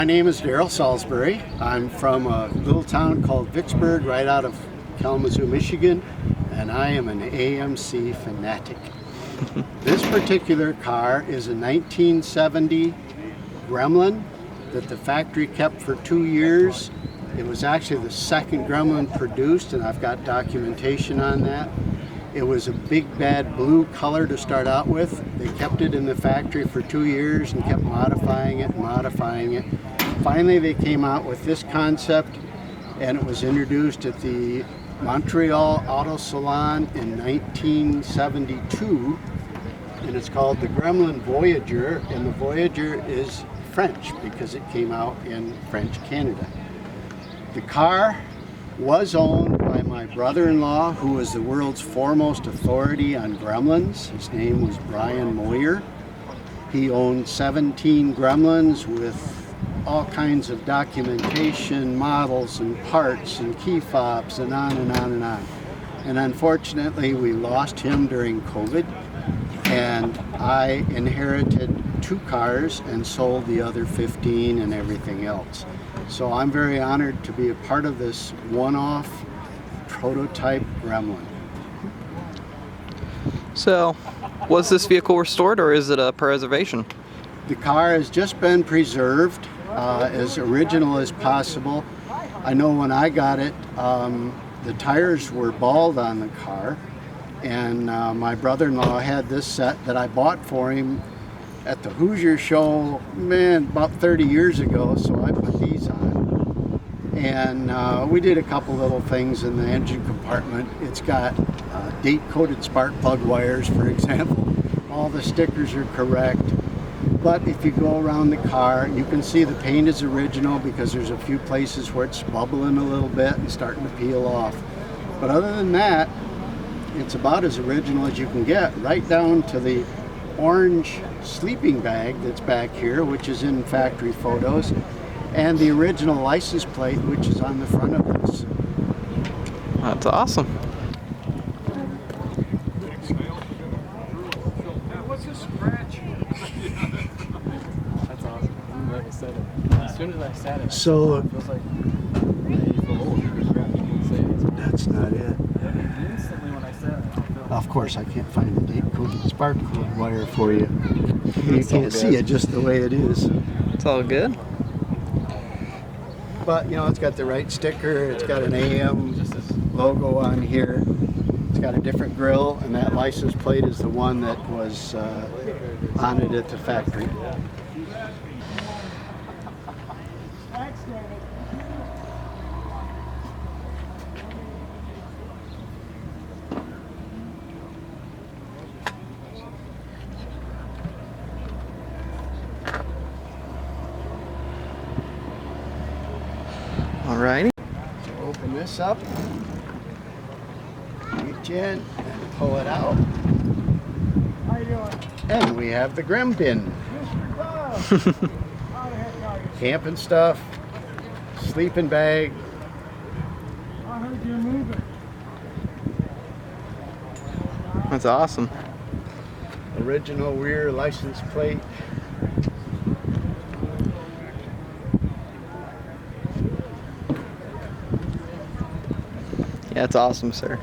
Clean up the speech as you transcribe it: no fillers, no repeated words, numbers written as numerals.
My name is Darrel Salsbury. I'm from a little town called Vicksburg, right out of Kalamazoo, Michigan, and I am an AMC fanatic. This particular car is a 1970 Gremlin that the factory kept for 2 years. It was actually the second Gremlin produced, and I've got documentation on that. It was a big bad blue color to start out with. They kept it in the factory for 2 years and kept modifying it and modifying it. Finally they came out with this concept, and it was introduced at the Montreal Auto Salon in 1972, and it's called the Gremlin Voyager, and the Voyager is French because it came out in French Canada. The car was owned by my brother-in-law, who was the world's foremost authority on Gremlins. His name was Brian Moyer. He owned 17 Gremlins with all kinds of documentation, models and parts and key fobs and on and on and on. And unfortunately we lost him during COVID, and I inherited 2 cars and sold the other 15 and everything else. So I'm very honored to be a part of this one-off prototype Gremlin. So, was this vehicle restored or is it a preservation? The car has just been preserved as original as possible. I know when I got it, the tires were bald on the car, and my brother-in-law had this set that I bought for him at the Hoosier show, man, about 30 years ago, so I put these on. And we did a couple little things in the engine compartment. It's got date-coded spark plug wires, for example. All the stickers are correct. But if you go around the car, you can see the paint is original because there's a few places where it's bubbling a little bit and starting to peel off. But other than that, it's about as original as you can get, right down to the orange sleeping bag that's back here, which is in factory photos, and the original license plate, which is on the front of this. That's awesome. What's this scratch? That's awesome. I'm glad you said it. As soon as I said it, So it feels like that's not it. instantly when I said it, I felt Of course, I can't find the date-coded spark plug wire for you. You It's all can't see good. it just the way it is. It's all good. But you know, it's got the right sticker. It's got an AM logo on here. It's got a different grill, and that license plate is the one that was on it at the factory. Alrighty. So open this up, reach in and pull it out. How you doing? And we have the Gremlin. Mr. Bob! How the heck are you? Camping stuff, sleeping bag. I heard you're moving. That's awesome. Original rear license plate. Yeah, it's awesome, sir.